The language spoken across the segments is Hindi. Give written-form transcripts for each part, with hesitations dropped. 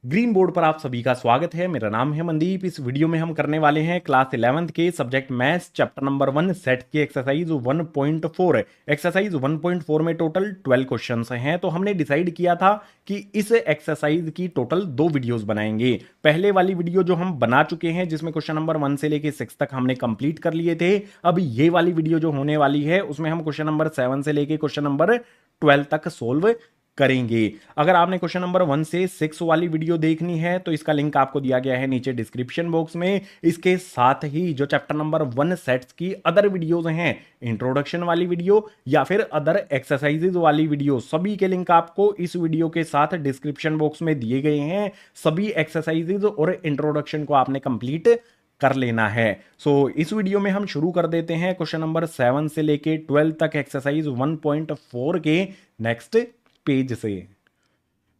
ग्रीन बोर्ड पर आप सभी का स्वागत है। मेरा नाम है मनदीप। इस वीडियो में हम करने वाले हैं क्लास 11th के subject maths chapter number 1 set की एक्सरसाइज 1.4। एक्सरसाइज 1.4 में टोटल 12 क्वेश्चंस हैं। तो हमने डिसाइड किया था कि इस एक्सरसाइज की टोटल 2 वीडियोस बनाएंगे। पहले वाली वीडियो जो हम बना चुके हैं जिसमें क्वेश्चन नंबर 1 से लेके 6 तक हमने कंप्लीट कर लिए थे। अब ये वाली वीडियो जो होने वाली है उसमें हम क्वेश्चन नंबर 7 से लेके क्वेश्चन नंबर 12 तक सोल्व करेंगे। अगर आपने क्वेश्चन नंबर 1 से 6 वाली वीडियो देखनी है तो इसका लिंक आपको दिया गया है नीचे डिस्क्रिप्शन बॉक्स में। इसके साथ ही जो चैप्टर नंबर 1 सेट्स की अदर वीडियोज हैं, इंट्रोडक्शन वाली वीडियो या फिर अदर एक्सरसाइजेज वाली वीडियो, सभी के लिंक आपको इस वीडियो के साथ डिस्क्रिप्शन बॉक्स में दिए गए हैं। सभी एक्सरसाइजेज और इंट्रोडक्शन को आपने कंप्लीट कर लेना है। इस वीडियो में हम शुरू कर देते हैं क्वेश्चन नंबर 7 से लेके 12 तक एक्सरसाइज 1.4 के नेक्स्ट पेज से।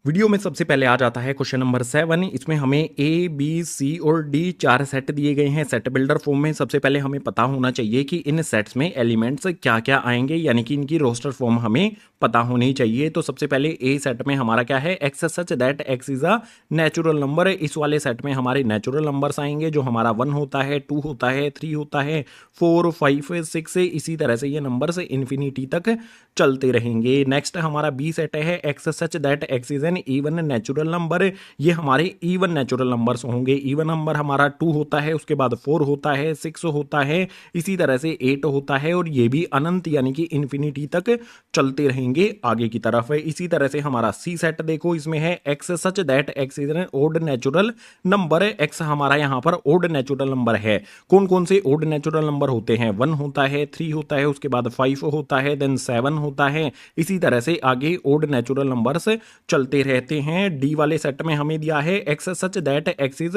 वीडियो में सबसे पहले आ जाता है क्वेश्चन नंबर 7। इसमें हमें ए बी सी और डी 4 सेट दिए गए हैं सेट बिल्डर फॉर्म में। सबसे पहले हमें पता होना चाहिए कि इन सेट्स में एलिमेंट्स क्या क्या आएंगे, यानी कि इनकी रोस्टर फॉर्म हमें पता होनी चाहिए। तो सबसे पहले ए सेट में हमारा क्या है, x such that x is a natural number. इस वाले सेट में हमारे नेचुरल नंबर्स आएंगे जो हमारा 1 होता है, 2 होता है, 3 होता है, 4 5 6, इसी तरह से ये नंबर से इन्फिनिटी तक चलते रहेंगे। नेक्स्ट हमारा बी सेट है x such that x is N even natural number. ये हमारे इवन नेचुरल नंबर्स होंगे। इवन नंबर हमारा 2 होता है, उसके बाद 4 होता है, 6 होता है, इसी तरह से 8 होता है, और ये भी अनंत यानी कि इन्फिनिटी तक चलते रहेंगे आगे की तरफ। इसी तरह से हमारा सी सेट देखो, इसमें है x such that x is an odd natural number. X हमारा यहां पर ओड नेचुरल नंबर है। कौन कौन से ओड नेचुरल नंबर होते हैं, 1 होता है, 3 होता है, उसके बाद 5 होता है, देन 7 होता है, इसी तरह से आगे ओड नेचुरल नंबर्स चलते रहते हैं। डी वाले सेट में हमें दिया है x such that x is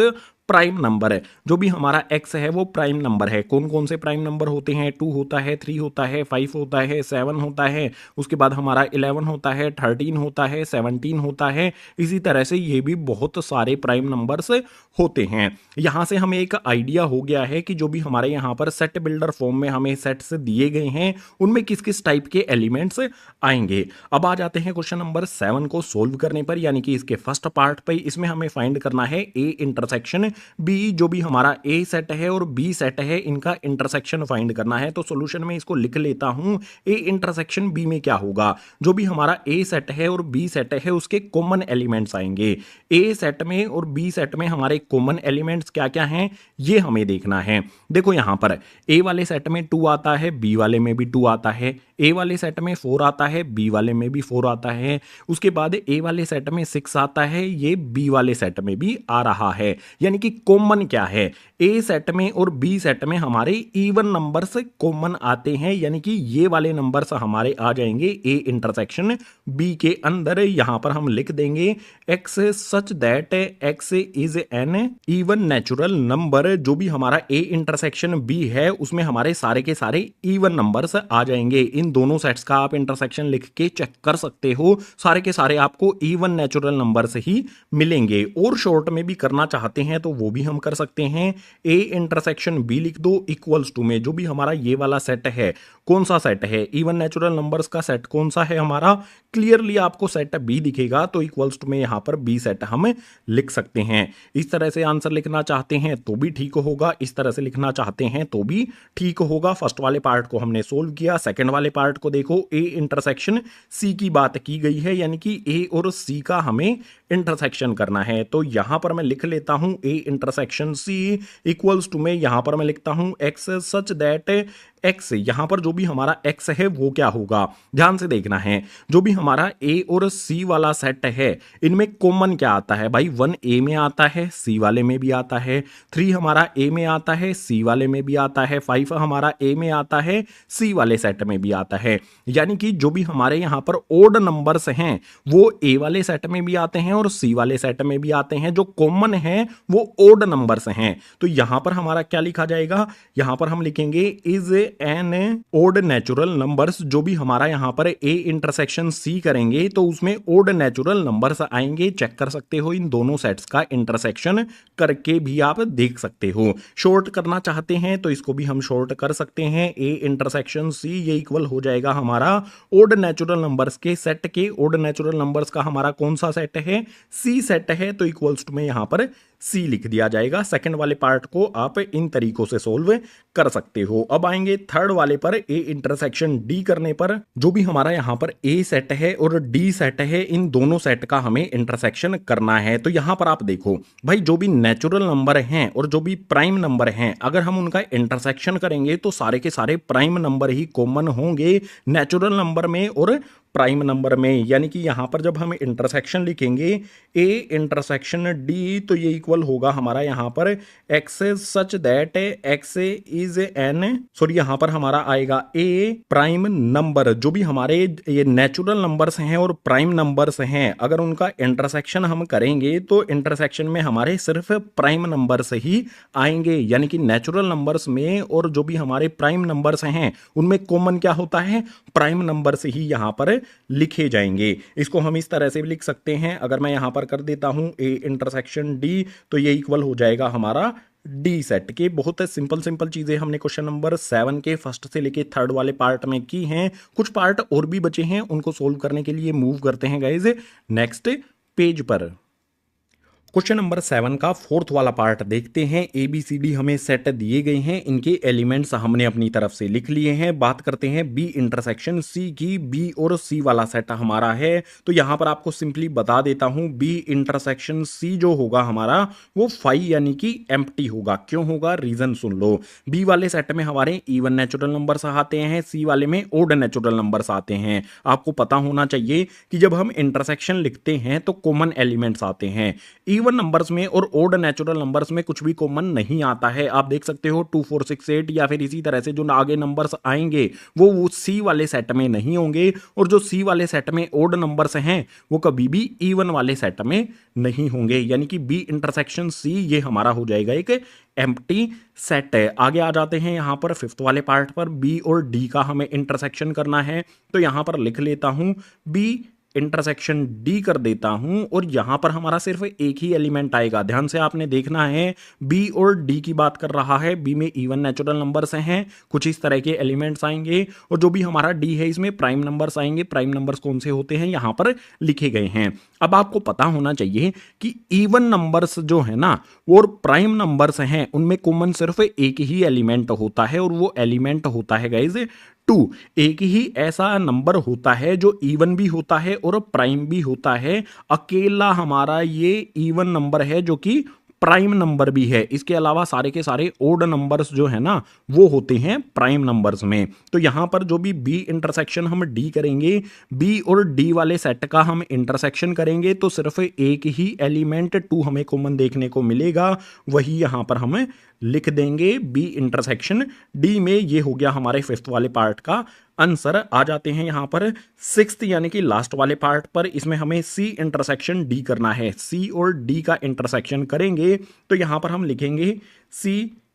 prime number है। जो भी हमारा एक्स है वो प्राइम नंबर है। कौन कौन से प्राइम नंबर होते हैं, 2 होता है, 3 होता है, 5 होता है, 7 होता है, उसके बाद हमारा 11 होता है, 13 होता है, 17 होता है, इसी तरह से ये भी बहुत सारे प्राइम नंबर्स होते हैं। यहां से हमें एक आइडिया हो गया है कि जो भी हमारे यहां पर सेट बिल्डर फॉर्म में हमें सेट्स दिए गए हैं उनमें किस किस टाइप के एलिमेंट्स आएंगे। अब आ जाते हैं क्वेश्चन नंबर 7 को सोल्व करने पर, यानी कि इसके फर्स्ट पार्ट पे। इसमें हमें फाइंड करना है ए इंटरसेक्शन बी। जो भी हमारा ए सेट है और बी सेट है इनका इंटरसेक्शन फाइंड करना है। तो सॉल्यूशन में इसको लिख लेता हूं, ए इंटरसेक्शन बी में क्या होगा, जो भी हमारा ए सेट है और बी सेट है उसके कॉमन एलिमेंट्स आएंगे। ए सेट में और बी सेट में हमारे कॉमन एलिमेंट्स क्या क्या हैं ये हमें देखना है। देखो यहां पर ए वाले सेट में 2 आता है, बी वाले में भी 2 आता है, ए वाले सेट में 4 आता है, बी वाले में भी 4 आता है, उसके बाद ए वाले सेट में 6 आता है, ये बी वाले सेट में भी आ रहा है। यानी कि कॉमन क्या है, ए सेट में और बी सेट में हमारे इवन नंबर्स कॉमन आते हैं, यानी कि ये वाले नंबर्स हमारे आ जाएंगे ए इंटरसेक्शन बी के अंदर। यहां पर हम लिख देंगे x such that x is N even natural number. जो भी हमारा ए इंटरसेक्शन बी है उसमें हमारे सारे के सारे इवन नंबर्स आ जाएंगे। इन दोनों सेट्स का आप इंटरसेक्शन लिख के चेक कर सकते हो, सारे के सारे आपको इवन नेचुरल नंबर्स ही मिलेंगे। और शॉर्ट में भी करना चाहते हैं तो वो भी हम कर सकते हैं। ए इंटरसेक्शन बी लिख दो इक्वल्स टू में जो भी हमारा ये वाला सेट है, कौन सा सेट है, इवन नेचुरल नंबर्स का सेट कौन सा है हमारा, क्लियरली आपको सेट बी दिखेगा तो इक्वल्स टू में यहां पर बी सेट हम लिख सकते हैं। इस तरह से आंसर लिखना चाहते हैं तो भी ठीक होगा, इस तरह से लिखना चाहते हैं तो भी ठीक होगा। फर्स्ट वाले पार्ट को हमने सोल्व किया। सेकंड वाले पार्ट को देखो, ए इंटरसेक्शन सी की बात की गई है, यानी कि ए और सी का हमें इंटरसेक्शन करना है। तो यहां पर मैं लिख लेता हूं A intersection C equals to में यहां पर मैं लिखता हूं एक्स सच दैट एक्स। यहां पर जो भी हमारा एक्स है वो क्या होगा, ध्यान से देखना है। जो भी हमारा ए और सी वाला सेट है इनमें कॉमन क्या आता है भाई, 1 ए में आता है, सी वाले में भी आता है, 3 हमारा ए में आता है, सी वाले में भी आता है, 5 हमारा ए में आता है, सी वाले सेट में भी आता है। यानी कि जो भी हमारे यहां पर ओड नंबर्स हैं वो ए वाले सेट में भी आते हैं और सी वाले सेट में भी आते हैं। जो कॉमन है वो ओड नंबर्स हैं। तो यहां पर हमारा क्या लिखा जाएगा, यहां पर हम लिखेंगे is an odd natural numbers. जो भी हमारा यहां पर ए इंटरसेक्शन सी करेंगे तो उसमें ओड नेचुरल नंबर्स आएंगे। चेक कर सकते हो, इन दोनों सेट्स का इंटरसेक्शन करके भी आप देख सकते हो। शॉर्ट करना चाहते हैं तो इसको भी हम शॉर्ट कर सकते हैं, ए इंटरसेक्शन सी ये इक्वल हो जाएगा हमारा ओड नेचुरल नंबर्स के सेट के। ओड नेचुरल नंबर्स का हमारा कौन सा सेट है, सी सेट है तो इक्वल्स टू में यहां पर सी लिख दिया जाएगा। सेकंड वाले पार्ट को आप इन तरीकों से सोल्व कर सकते हो। अब आएंगे थर्ड वाले पर, ए इंटरसेक्शन डी करने पर। जो भी हमारा यहां पर ए सेट है और डी सेट है, इन दोनों सेट का हमें इंटरसेक्शन करना है। तो यहां पर आप देखो भाई, जो भी नेचुरल नंबर हैं और जो भी प्राइम नंबर हैं, अगर हम उनका इंटरसेक्शन करेंगे तो सारे के सारे प्राइम नंबर ही कॉमन होंगे नेचुरल नंबर में और प्राइम नंबर में। यानी कि यहां पर जब हम इंटरसेक्शन लिखेंगे ए इंटरसेक्शन डी, तो ये इक्वल होगा हमारा यहां पर x such that x is N, sorry यहां पर हमारा आएगा ए प्राइम नंबर। जो भी हमारे ये नेचुरल नंबर्स हैं और प्राइम नंबर्स हैं, अगर उनका इंटरसेक्शन हम करेंगे तो इंटरसेक्शन में हमारे सिर्फ प्राइम नंबर्स ही आएंगे। यानी कि नेचुरल नंबर्स में और जो भी हमारे प्राइम नंबर्स हैं उनमें कॉमन क्या होता है, प्राइम नंबर्स ही यहां पर लिखे जाएंगे। इसको हम इस तरह से भी लिख सकते हैं। अगर मैं यहां पर कर देता हूं ए इंटरसेक्शन डी, तो ये इक्वल हो जाएगा हमारा डी सेट के। बहुत सिंपल चीजें हमने क्वेश्चन नंबर 7 के फर्स्ट से लेके थर्ड वाले पार्ट में की हैं। कुछ पार्ट और भी बचे हैं, उनको सोल्व करने के लिए मूव करते हैं गाइज नेक्स्ट पेज पर। क्वेश्चन नंबर 7 का फोर्थ वाला पार्ट देखते हैं। ABCD हमें सेट दिए गए हैं, इनके एलिमेंट्स हमने अपनी तरफ से लिख लिए हैं। बात करते हैं B इंटरसेक्शन C की। B और C वाला सेट हमारा है, तो यहां पर आपको सिंपली बता देता हूं, B इंटरसेक्शन C जो होगा हमारा वो 5 यानी कि एम्प्टी होगा। क्यों होगा, रीजन सुन लो। B वाले सेट में हमारे इवन नेचुरल नंबर्स आते हैं, C वाले में ओड नेचुरल नंबर्स आते हैं। आपको पता होना चाहिए कि जब हम इंटरसेक्शन लिखते हैं तो कॉमन एलिमेंट्स आते हैं। इवन नंबर्स में और ओड नेचुरल नंबर्स में कुछ भी कॉमन नहीं आता है। आप देख सकते हो 2 4 6 8 या फिर इसी तरह से जो आगे नंबर्स आएंगे वो सी वाले सेट में नहीं होंगे, और जो सी वाले सेट में ओड नंबर्स हैं वो कभी भी इवन वाले सेट में नहीं होंगे। यानी कि बी इंटरसेक्शन सी ये हमारा हो जाएगा एक एम्प्टी सेट है। आगे आ जाते हैं यहां पर फिफ्थ वाले पार्ट पर। बी और डी का हमें इंटरसेक्शन करना है, तो यहां पर लिख लेता हूं बी इंटरसेक्शन डी कर देता हूं, और यहां पर हमारा सिर्फ एक ही एलिमेंट आएगा। ध्यान से आपने देखना है, बी और डी की बात कर रहा है। बी में इवन नेचुरल नंबर्स हैं, कुछ इस तरह के एलिमेंट्स आएंगे, और जो भी हमारा डी है इसमें प्राइम नंबर्स आएंगे। प्राइम नंबर्स कौन से होते हैं यहां पर लिखे गए हैं। अब आपको पता होना चाहिए कि इवन नंबर्स जो है ना और प्राइम नंबर्स हैं उनमें कॉमन सिर्फ एक ही एलिमेंट होता है, और वो एलिमेंट होता है गाइज 2। एक ही ऐसा नंबर होता है जो इवन भी होता है और प्राइम भी होता है। अकेला हमारा ये इवन नंबर है जो कि प्राइम नंबर भी है। इसके अलावा सारे के सारे ओड नंबर्स जो है ना वो होते हैं प्राइम नंबर्स में। तो यहां पर जो भी बी इंटरसेक्शन हम डी करेंगे, बी और डी वाले सेट का हम इंटरसेक्शन करेंगे तो सिर्फ एक ही एलिमेंट 2 हमें कॉमन देखने को मिलेगा, वही यहां पर हम लिख देंगे बी इंटरसेक्शन डी में। ये हो गया हमारे फिफ्थ वाले पार्ट का आंसर। आ जाते हैं यहां पर सिक्स्थ यानी कि लास्ट वाले पार्ट पर। इसमें हमें सी इंटरसेक्शन डी करना है। सी और डी का इंटरसेक्शन करेंगे तो यहां पर हम लिखेंगे सी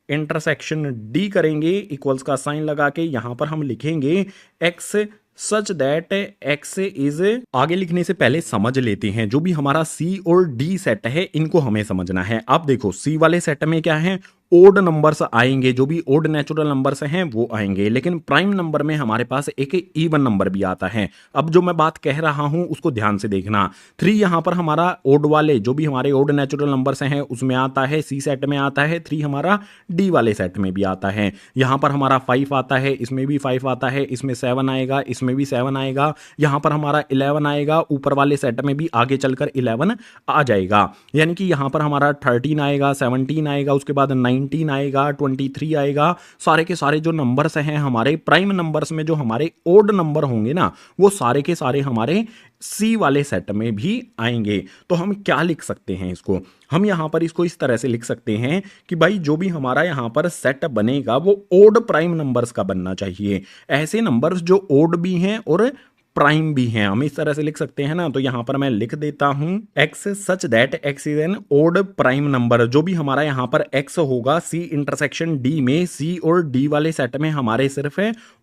इंटरसेक्शन डी करेंगे, इक्वल्स का साइन लगा के यहां पर हम लिखेंगे x such that x is. आगे लिखने से पहले समझ लेते हैं जो भी हमारा सी और डी सेट है इनको हमें समझना है। आप देखो सी वाले सेट में क्या है, ओड नंबर्स आएंगे, जो भी ओड नेचुरल नंबर्स हैं वो आएंगे, लेकिन प्राइम नंबर में हमारे पास एक इवन नंबर भी आता है। अब जो मैं बात कह रहा हूं उसको ध्यान से देखना। 3 यहां पर हमारा ओड वाले जो भी हमारे ओड नेचुरल नंबर्स हैं उसमें आता है, सी सेट में आता है। 3 हमारा डी वाले सेट में भी आता है। यहां पर हमारा 5 आता है, इसमें भी 5 आता है, इसमें 7 आएगा, इसमें भी 7 आएगा। यहां पर हमारा 11 आएगा, ऊपर वाले सेट में भी आगे चलकर 11 आ जाएगा। यानी कि यहां पर हमारा 13 आएगा, 17 आएगा, उसके बाद 19 आएगा, 23 आएगा। सारे के सारे जो नंबर्स हैं हमारे प्राइम नंबर्स में जो हमारे ओड नंबर होंगे ना वो सारे के सारे हमारे सी वाले सेट में भी आएंगे। तो हम क्या लिख सकते हैं इसको, हम यहां पर इसको इस तरह से लिख सकते हैं कि भाई जो भी हमारा यहां पर सेट बनेगा वो ओड प्राइम नंबर्स का बनना चाहिए। ऐसे नंबर्स जो ओड भी हैं और प्राइम भी हैं, हम इस तरह से लिख सकते हैं ना। तो यहां पर मैं लिख देता हूं x such that x is an odd prime number. जो भी हमारा यहां पर एक्स होगा सी इंटरसेक्शन डी में, सी और डी वाले सेट में हमारे सिर्फ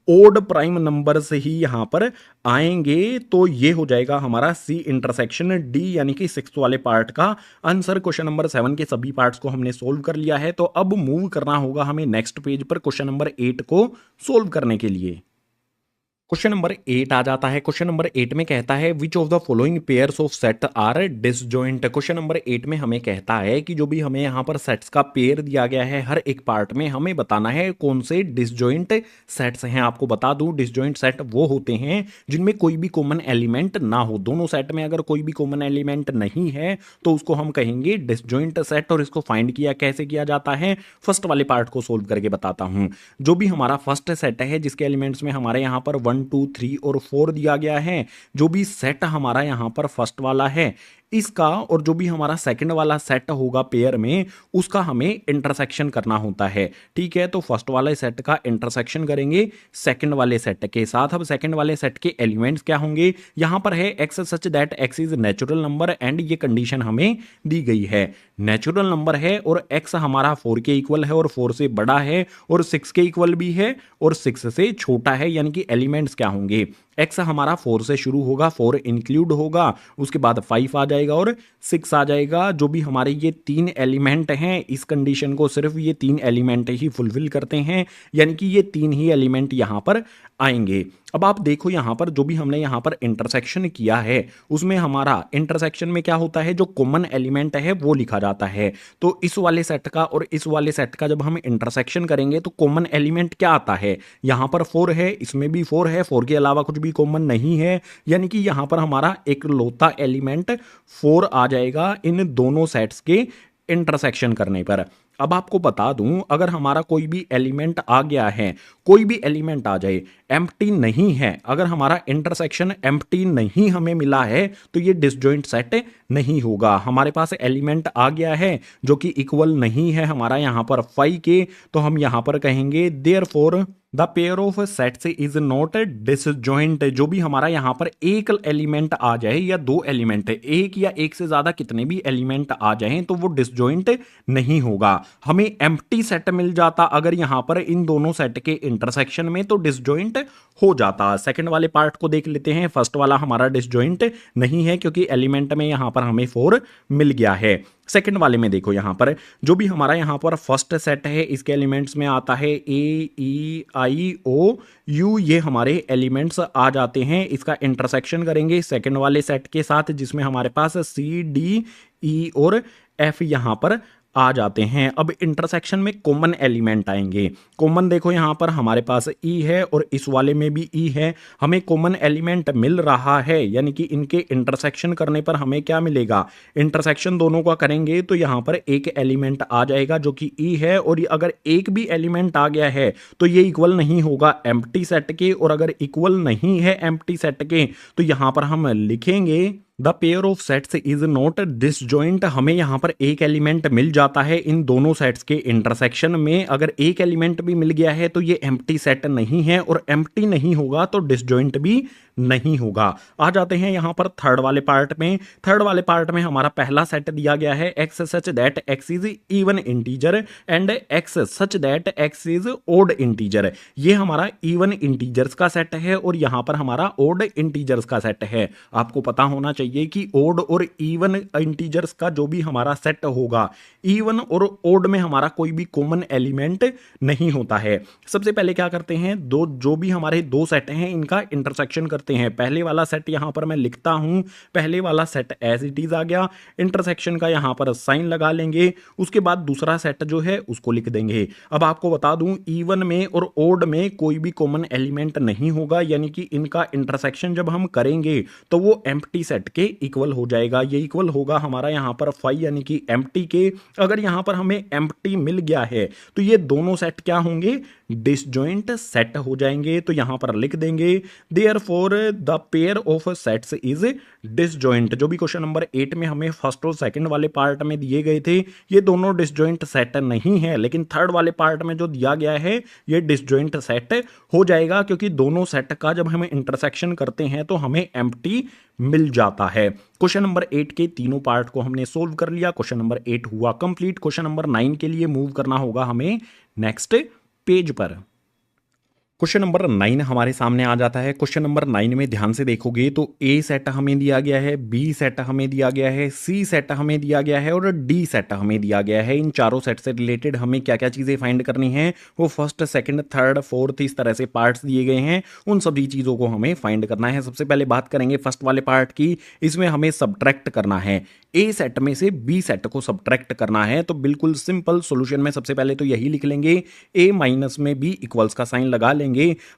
ओड प्राइम नंबर से ही यहां पर आएंगे। तो ये हो जाएगा हमारा सी इंटरसेक्शन डी यानी कि 6th वाले पार्ट का आंसर। क्वेश्चन नंबर 7 के सभी पार्ट्स को हमने सोल्व कर लिया है, तो अब मूव करना होगा हमें नेक्स्ट पेज पर क्वेश्चन नंबर 8 को सोल्व करने के लिए। क्वेश्चन नंबर 8 आ जाता है। क्वेश्चन नंबर 8 में कहता है which of the following pairs of set are disjoint. Question number 8 में हमें कहता है कि जो भी हमें यहाँ पर सेट्स का पेयर दिया गया है हर एक पार्ट में हमें बताना है कौन से डिसजॉइंट सेट्स हैं। आपको बता दूं डिसजॉइंट सेट वो होते हैं जिनमें कोई भी कॉमन एलिमेंट ना हो। दोनों सेट में अगर कोई भी कॉमन एलिमेंट नहीं है तो उसको हम कहेंगे डिसजॉइंट सेट। और इसको फाइंड किया कैसे किया जाता है, फर्स्ट वाले पार्ट को सोल्व करके बताता हूं। जो भी हमारा फर्स्ट सेट है जिसके एलिमेंट्स में हमारे यहाँ पर 1 2 3 और 4 दिया गया है, जो भी सेट हमारा यहाँ पर फर्स्ट वाला है इसका और जो भी हमारा सेकंड वाला सेट होगा पेयर में उसका हमें इंटरसेक्शन करना होता है। ठीक है, तो फर्स्ट वाले सेट का इंटरसेक्शन करेंगे सेकंड वाले सेट के साथ। अब सेकंड वाले सेट के एलिमेंट्स क्या होंगे, यहां पर है x such that x is natural number and ये कंडीशन हमें दी गई है। नेचुरल नंबर है और एक्स हमारा 4 के इक्वल है और 4 से बड़ा है और 6 के इक्वल भी है और 6 से छोटा है, यानी कि एलिमेंट्स क्या होंगे, एक्स हमारा 4 से शुरू होगा, 4 इंक्लूड होगा, उसके बाद 5 आ जाएगा और 6 आ जाएगा। जो भी हमारे ये 3 एलिमेंट हैं इस कंडीशन को सिर्फ ये 3 एलिमेंट ही फुलफिल करते हैं, यानी कि ये 3 ही एलिमेंट यहां पर आएंगे। अब आप देखो यहां पर जो भी हमने यहां पर इंटरसेक्शन किया है उसमें हमारा इंटरसेक्शन में क्या होता है, जो कॉमन एलिमेंट है वो लिखा जाता है। तो इस वाले सेट का और इस वाले सेट का जब हम इंटरसेक्शन करेंगे तो कॉमन एलिमेंट क्या आता है, यहां पर 4 है, इसमें भी 4 है, 4 के अलावा कुछ भी कॉमन नहीं है, यानी कि यहां पर हमारा एक लौता एलिमेंट 4 आ जाएगा इन दोनों सेट्स के इंटरसेक्शन करने पर। अब आपको बता दूं अगर हमारा कोई भी एलिमेंट आ गया है, कोई भी एलिमेंट आ जाए एम्प्टी नहीं है, अगर हमारा इंटरसेक्शन एम्प्टी नहीं हमें मिला है तो ये डिसजॉइंट सेट नहीं होगा। हमारे पास एलिमेंट आ गया है जो कि इक्वल नहीं है हमारा यहाँ पर 5 के, तो हम यहाँ पर कहेंगे therefore the pair of sets is not disjoint. जो भी हमारा यहां पर एक एलिमेंट आ जाए या 2 एलिमेंट, एक या एक से ज्यादा कितने भी एलिमेंट आ जाएं तो वो डिसजॉइंट नहीं होगा। हमें एम्प्टी सेट मिल जाता अगर यहां पर इन दोनों सेट के इंटरसेक्शन में, तो डिसजॉइंट हो जाता। सेकंड वाले पार्ट को देख लेते हैं। फर्स्ट वाला हमारा डिसजॉइंट नहीं है क्योंकि एलिमेंट में यहां पर हमें 4 मिल गया है। सेकंड वाले में देखो यहां पर जो भी हमारा यहां पर फर्स्ट सेट है इसके एलिमेंट्स में आता है ए ई आई ओ यू, ये हमारे एलिमेंट्स आ जाते हैं। इसका इंटरसेक्शन करेंगे सेकंड वाले सेट के साथ जिसमें हमारे पास सी डी ई और एफ यहां पर आ जाते हैं। अब इंटरसेक्शन में कॉमन एलिमेंट आएंगे। कॉमन देखो यहां पर हमारे पास ई है और इस वाले में भी ई है, हमें कॉमन एलिमेंट मिल रहा है, यानी कि इनके इंटरसेक्शन करने पर हमें क्या मिलेगा, इंटरसेक्शन दोनों का करेंगे तो यहां पर एक एलिमेंट आ जाएगा जो कि ई है, और अगर एक भी एलिमेंट आ गया है तो ये इक्वल नहीं होगा एम्प्टी सेट के, और अगर इक्वल नहीं है एम्प्टी सेट के तो यहां पर हम लिखेंगे the pair of sets is not disjoint. हमें यहां पर एक एलिमेंट मिल जाता है इन दोनों सेट्स के इंटरसेक्शन में, अगर एक एलिमेंट भी मिल गया है तो ये एम्प्टी सेट नहीं है, और एम्प्टी नहीं होगा तो डिसजॉइंट भी नहीं होगा। आ जाते हैं यहां पर थर्ड वाले पार्ट में। थर्ड वाले पार्ट में हमारा पहला सेट दिया गया है x such that x is even integer and x such that x is odd integer. ये हमारा इवन इंटीजर्स का सेट है और यहां पर हमारा ओड इंटीजर्स का सेट है। आपको पता होना चाहिए कि ओड और इवन इंटीजर्स का जो भी हमारा सेट होगा, इवन और ओड में हमारा कोई भी कॉमन एलिमेंट नहीं होता है। सबसे पहले क्या करते हैं, दो जो भी हमारे दो सेट हैं इनका इंटरसेक्शन करते हैं। पहले वाला सेट यहां पर मैं लिखता हूं, पहले वाला सेट एज इट इज आ गया, इंटरसेक्शन का यहां पर साइन लगा लेंगे, उसके बाद दूसरा सेट जो है उसको लिख देंगे। अब आपको बता दूं इवन में और ओड में कोई भी कॉमन एलिमेंट नहीं होगा, यानी कि इनका इंटरसेक्शन जब हम करेंगे तो वो एम्प्टी सेट के इक्वल हो जाएगा। ये इक्वल होगा हमारा यहां पर 5 यानी कि एम्प्टी के। अगर यहां पर हमें एम्प्टी मिल गया है तो ये दोनों सेट क्या होंगे, डिसजॉइंट सेट हो जाएंगे। तो यहां पर लिख देंगे therefore the pair of sets is disjoint. जो भी क्वेश्चन नंबर 8 में हमें फर्स्ट और सेकंड वाले पार्ट में दिए गए थे ये दोनों डिसजॉइंट सेट नहीं है, लेकिन थर्ड वाले पार्ट में जो दिया गया है ये डिसजॉइंट सेट हो जाएगा, क्योंकि दोनों सेट का जब हमें इंटरसेक्शन करते हैं तो हमें एम्प्टी मिल जाता है। क्वेश्चन नंबर 8 के तीनों पार्ट को हमने सोल्व कर लिया। क्वेश्चन नंबर 8 हुआ कंप्लीट। क्वेश्चन नंबर 9 के लिए मूव करना होगा हमें नेक्स्ट पेज पर। क्वेश्चन नंबर 9 हमारे सामने आ जाता है। क्वेश्चन नंबर 9 में ध्यान से देखोगे तो ए सेट हमें दिया गया है, बी सेट हमें दिया गया है, सी सेट हमें दिया गया है और डी सेट हमें दिया गया है। इन चारों सेट से रिलेटेड हमें क्या क्या चीज़ें फाइंड करनी है, वो फर्स्ट, सेकंड, थर्ड, फोर्थ, इस तरह से पार्ट्स दिए गए हैं। उन सभी चीज़ों को हमें फाइंड करना है। सबसे पहले बात करेंगे फर्स्ट वाले पार्ट की। इसमें हमें सब्ट्रैक्ट करना है, ए सेट में से बी सेट को सब्ट्रैक्ट करना है। तो बिल्कुल सिंपल सॉल्यूशन में सबसे पहले तो यही लिख लेंगे, ए माइनस में बी इक्वल्स का साइन लगा लेंगे।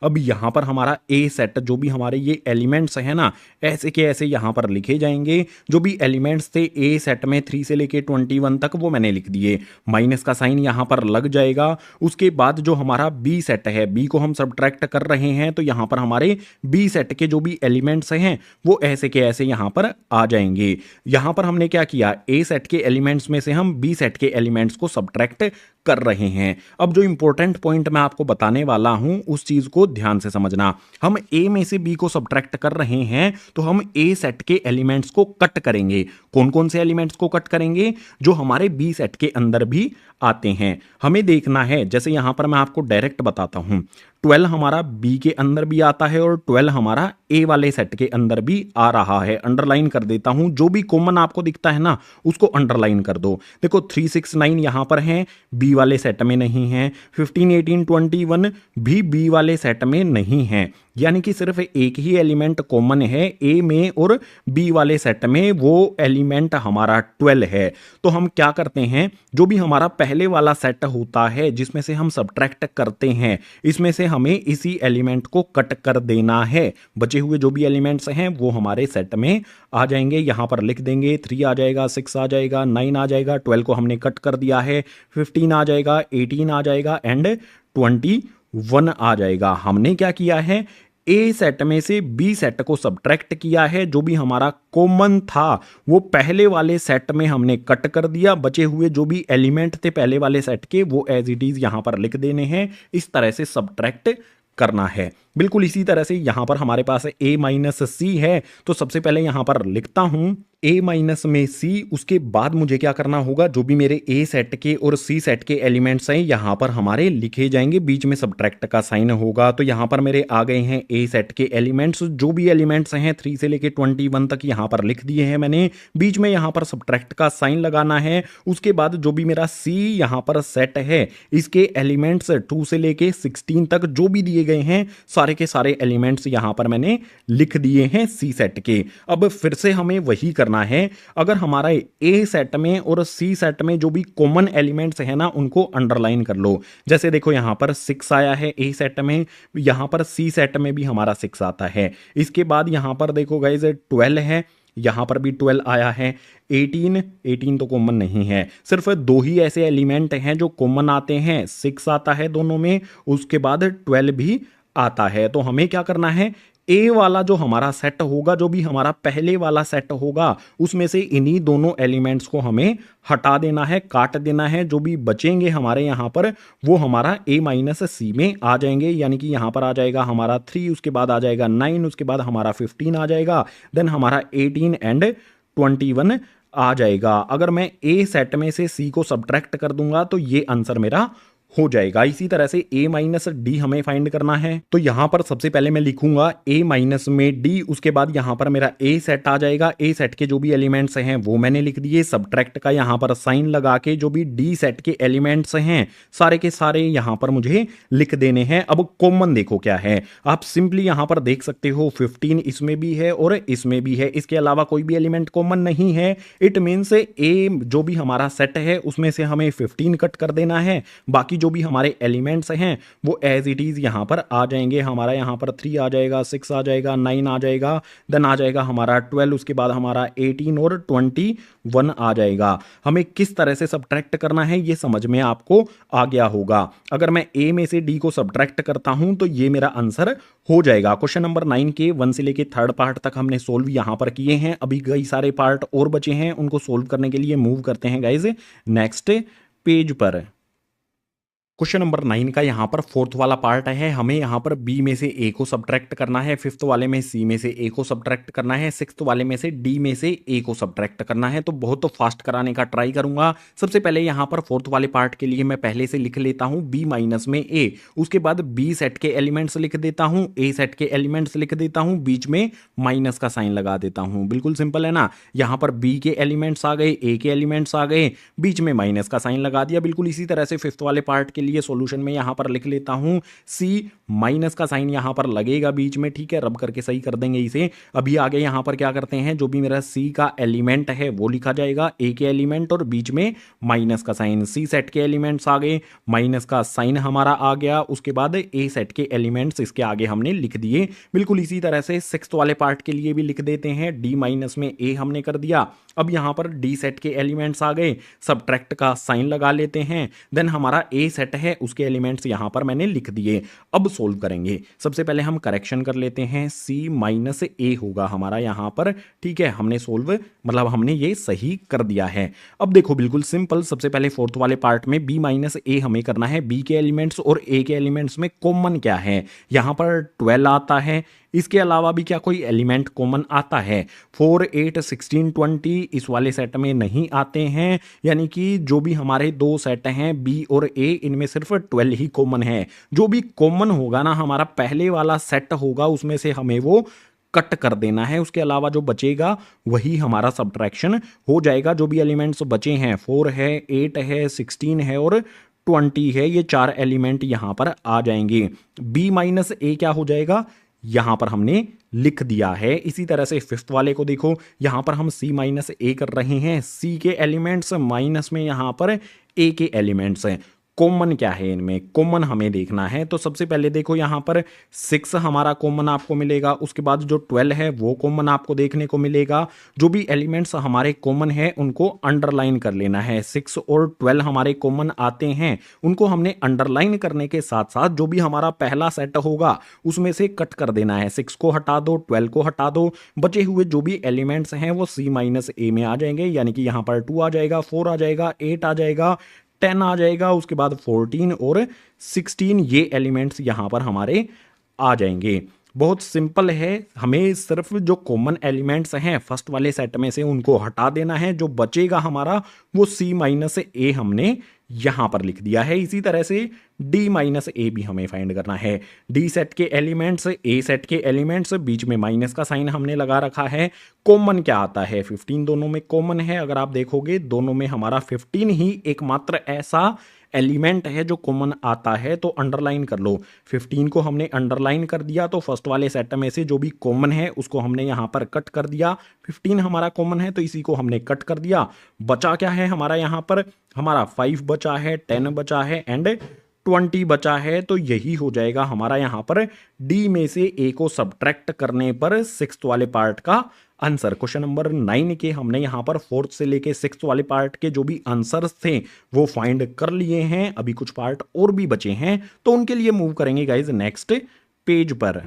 अब यहां पर हमारा ए सेट, जो भी हमारे ये एलिमेंट्स हैं ना, ऐसे के ऐसे यहां पर लिखे जाएंगे। जो भी एलिमेंट्स थे ए सेट में 3 से लेके 21 तक, वो मैंने लिख दिए। माइनस का साइन यहां पर लग जाएगा। उसके बाद जो हमारा बी सेट है, बी को हम सब्ट्रैक्ट कर रहे हैं, तो यहां पर हमारे बी सेट के जो भी एलिमेंट्स हैं वो ऐसे के ऐसे यहां पर आ जाएंगे। यहां पर हमने क्या किया, ए सेट के एलिमेंट्स में से हम बी सेट के एलिमेंट्स को सब्ट्रैक्ट कर रहे हैं। अब जो इंपॉर्टेंट पॉइंट मैं आपको बताने वाला हूं, उस चीज को ध्यान से समझना। हम ए में से बी को सब्ट्रैक्ट कर रहे हैं, तो हम ए सेट के एलिमेंट्स को कट करेंगे। कौन कौन से एलिमेंट्स को कट करेंगे? जो हमारे बी सेट के अंदर भी आते हैं। हमें देखना है, जैसे यहां पर मैं आपको डायरेक्ट बताता हूं, 12 हमारा बी के अंदर भी आता है और 12 हमारा ए वाले सेट के अंदर भी आ रहा है। अंडरलाइन कर देता हूं, जो भी कॉमन आपको दिखता है ना, उसको अंडरलाइन कर दो। देखो 3, 6, 9 यहां पर हैं, बी वाले सेट में नहीं है। 15, 18, 21 भी बी वाले सेट में नहीं है। यानी कि सिर्फ एक ही एलिमेंट कॉमन है ए में और बी वाले सेट में, वो एलिमेंट हमारा 12 है। तो हम क्या करते हैं, जो भी हमारा पहले वाला सेट होता है जिसमें से हम सब्ट्रैक्ट करते हैं, इसमें से हमें इसी एलिमेंट को कट कर देना है। बचे हुए जो भी एलिमेंट्स हैं वो हमारे सेट में आ जाएंगे। यहां पर लिख देंगे 3 आ जाएगा, 6 आ जाएगा, 9 आ जाएगा, 12 को हमने कट कर दिया है, 15 आ जाएगा, 18 आ जाएगा एंड 21 आ जाएगा। हमने क्या किया है, ए सेट में से बी सेट को सब्ट्रैक्ट किया है। जो भी हमारा कॉमन था वो पहले वाले सेट में हमने कट कर दिया। बचे हुए जो भी एलिमेंट थे पहले वाले सेट के, वो एज इट इज यहां पर लिख देने हैं। इस तरह से सब्ट्रैक्ट करना है। बिल्कुल इसी तरह से यहां पर हमारे पास ए माइनस सी है, तो सबसे पहले यहां पर लिखता हूं ए माइनस में सी। उसके बाद मुझे क्या करना होगा, जो भी मेरे ए सेट के और सी सेट के एलिमेंट्स हैं यहां पर हमारे लिखे जाएंगे, बीच में सब्ट्रैक्ट का साइन होगा। तो यहां पर मेरे आ गए हैं ए सेट के एलिमेंट्स। जो भी एलिमेंट्स हैं 3 से लेके 21 तक यहां पर लिख दिए हैं मैंने। बीच में यहां पर सब्ट्रैक्ट का साइन लगाना है। उसके बाद जो भी मेरा सी यहां पर सेट है, इसके एलिमेंट्स 2 से लेके 16 तक जो भी दिए गए हैं, सारे के सारे एलिमेंट्स यहां पर मैंने लिख दिए हैं सी सेट के। अब फिर से हमें वही करना है। अगर हमारा ए सेट में और सी सेट में जो भी कॉमन एलिमेंट्स है ना, उनको अंडरलाइन कर लो। जैसे देखो यहां पर 6 आया है ए सेट में, यहां पर सी सेट में भी हमारा 6 आता है। इसके बाद यहां पर देखो गाइस 12 है, यहां पर भी 12 आया है। 18 तो कॉमन नहीं है। सिर्फ 2 ही ऐसे एलिमेंट हैं जो कॉमन आते हैं, 6 आता है दोनों में, उसके बाद 12 भी आता है। तो हमें क्या करना है, ए वाला जो हमारा सेट होगा, जो भी हमारा पहले वाला सेट होगा, उसमें से इन्हीं दोनों एलिमेंट्स को हमें हटा देना है, काट देना है। जो भी बचेंगे हमारे यहां पर, वो हमारा ए माइनस सी में आ जाएंगे। यानी कि यहां पर आ जाएगा हमारा 3, उसके बाद आ जाएगा 9, उसके बाद हमारा 15 आ जाएगा, देन हमारा 18 एंड 21 आ जाएगा। अगर मैं ए सेट में से सी को सब्ट्रैक्ट कर दूंगा तो ये आंसर मेरा हो जाएगा। इसी तरह से ए माइनस डी हमें फाइंड करना है। तो यहां पर सबसे पहले मैं लिखूंगा ए माइनस में डी, उसके बाद यहां पर मेरा ए सेट आ जाएगा। ए सेट के जो भी एलिमेंट्स हैं वो मैंने लिख दिए। सब्ट्रैक्ट का यहां पर साइन लगा के जो भी डी सेट के एलिमेंट्स हैं सारे के सारे यहां पर मुझे लिख देने हैं। अब कॉमन देखो क्या है, आप सिंपली यहां पर देख सकते हो 15 इसमें भी है और इसमें भी है। इसके अलावा कोई भी एलिमेंट कॉमन नहीं है। इट मीन्स ए जो भी हमारा सेट है उसमें से हमें 15 कट कर देना है। बाकी जो भी हमारे एलिमेंट्स हैं वो एज इट इज यहां पर आ जाएंगे। हमारा यहां पर 3 आ जाएगा, 6 आ जाएगा, 9 आ जाएगा, देन आ जाएगा हमारा 12, उसके बाद हमारा 18 और 21 आ जाएगा। हमें किस तरह से सब्ट्रैक्ट करना है ये समझ में आपको आ गया होगा। अगर मैं ए में से डी को सब्ट्रैक्ट करता हूं तो ये मेरा आंसर हो जाएगा। क्वेश्चन नंबर 9 के 1 से लेके 3rd पार्ट तक हमने सोल्व यहां पर किए हैं। अभी कई सारे पार्ट और बचे हैं, उनको सोल्व करने के लिए मूव करते हैं गाइज नेक्स्ट पेज पर। क्वेश्चन नंबर 9 का यहाँ पर फोर्थ वाला पार्ट है। हमें यहाँ पर बी में से ए को सब्ट्रैक्ट करना है, फिफ्थ वाले में सी में से ए को सब्ट्रैक्ट करना है, सिक्स्थ वाले में से डी में से ए को सब्ट्रैक्ट करना है। तो बहुत फास्ट कराने का ट्राई करूंगा। सबसे पहले यहाँ पर फोर्थ वाले पार्ट के लिए मैं पहले से लिख लेता हूँ बी माइनस में ए, उसके बाद बी सेट के एलिमेंट्स लिख देता हूँ, ए सेट के एलिमेंट्स लिख देता हूँ, बीच में माइनस का साइन लगा देता हूँ। बिल्कुल सिंपल है ना। यहाँ पर बी के एलिमेंट्स आ गए, ए के एलिमेंट्स आ गए, बीच में माइनस का साइन लगा दिया। बिल्कुल इसी तरह से फिफ्थ वाले पार्ट के लिए सॉल्यूशन में यहां पर लिख लेता हूं सी, माइनस का साइन यहां पर लगेगा बीच में, ठीक है, रब करके सही कर देंगे इसे। अभी आगे यहां पर क्या करते हैं, जो भी मेरा सी का एलिमेंट है वो लिखा जाएगा, ए के एलिमेंट और बीच में माइनस का साइन। सी सेट के एलिमेंट्स आ गए, माइनस का साइन हमारा आ गया, उसके बाद ए सेट के एलिमेंट्स इसके आगे हमने लिख दिए। बिल्कुल इसी तरह से सिक्स्थ वाले पार्ट के लिए भी लिख देते हैं, डी माइनस में ए हमने कर दिया। अब यहां पर डी सेट के एलिमेंट्स आ गए, सब्ट्रैक्ट का साइन लगा लेते हैं। देन हमारा ए सेट है, उसके एलिमेंट्स यहां पर मैंने लिख दिए। अब सोल्व करेंगे। सबसे पहले हम करेक्शन कर लेते हैं, सी माइनस ए होगा हमारा यहां पर, ठीक है। हमने सोल्व मतलब हमने ये सही कर दिया है। अब देखो बिल्कुल सिंपल, सबसे पहले फोर्थ वाले पार्ट में बी माइनस ए हमें करना है। बी के एलिमेंट्स और ए के एलिमेंट्स में कॉमन क्या है, यहां पर 12 आता है, इसके अलावा भी क्या कोई एलिमेंट कॉमन आता है? 4, 8, 16, 20 इस वाले सेट में नहीं आते हैं, यानी कि जो भी हमारे दो सेट हैं बी और ए, इनमें सिर्फ 12 ही कॉमन है। जो भी कॉमन होगा ना हमारा पहले वाला सेट होगा, उसमें से हमें वो कट कर देना है, उसके अलावा जो बचेगा वही हमारा सब्ट्रैक्शन हो जाएगा। जो भी एलिमेंट्स बचे हैं, 4 है, 8 है, 16 है और 20 है, ये चार एलिमेंट यहां पर आ जाएंगे। बी माइनस ए क्या हो जाएगा, यहां पर हमने लिख दिया है। इसी तरह से फिफ्थ वाले को देखो, यहां पर हम सी माइनस ए कर रहे हैं, सी के एलिमेंट्स माइनस में यहां पर ए के एलिमेंट्स हैं। कॉमन क्या है इनमें, कॉमन हमें देखना है। तो सबसे पहले देखो यहां पर 6 हमारा कॉमन आपको मिलेगा, उसके बाद जो 12 है वो कॉमन आपको देखने को मिलेगा। जो भी एलिमेंट्स हमारे कॉमन है उनको अंडरलाइन कर लेना है। 6 और 12 हमारे कॉमन आते हैं, उनको हमने अंडरलाइन करने के साथ साथ जो भी हमारा पहला सेट होगा उसमें से कट कर देना है। 6 को हटा दो, 12 को हटा दो, बचे हुए जो भी एलिमेंट्स हैं वो सी माइनस ए में आ जाएंगे, यानी कि यहां पर 2 आ जाएगा, 4 आ जाएगा, 8 आ जाएगा, 10 आ जाएगा, उसके बाद 14 और 16 ये एलिमेंट्स यहां पर हमारे आ जाएंगे। बहुत सिंपल है, हमें सिर्फ जो कॉमन एलिमेंट्स हैं फर्स्ट वाले सेट में से उनको हटा देना है। जो बचेगा हमारा वो सी माइनस ए हमने यहां पर लिख दिया है। इसी तरह से डी माइनस ए भी हमें फाइंड करना है। डी सेट के एलिमेंट्स, ए सेट के एलिमेंट्स, बीच में माइनस का साइन हमने लगा रखा है। कॉमन क्या आता है, 15 दोनों में कॉमन है। अगर आप देखोगे दोनों में हमारा 15 ही एकमात्र ऐसा एलिमेंट है जो कॉमन आता है, तो अंडरलाइन कर लो। 15 को हमने अंडरलाइन कर दिया, तो फर्स्ट वाले सेट में से जो भी कॉमन है उसको हमने यहां पर कट कर दिया। 15 हमारा कॉमन है तो इसी को हमने कट कर दिया। बचा क्या है हमारा, यहां पर हमारा 5 बचा है, 10 बचा है एंड 20 बचा है। तो यही हो जाएगा हमारा यहां पर डी में से ए को सब्ट्रैक्ट करने पर सिक्स्थ वाले पार्ट का आंसर। क्वेश्चन नंबर 9 के हमने यहां पर फोर्थ से लेके सिक्स्थ वाले पार्ट के जो भी आंसर्स थे वो फाइंड कर लिए हैं। अभी कुछ पार्ट और भी बचे हैं तो उनके लिए मूव करेंगे गाइज नेक्स्ट पेज पर।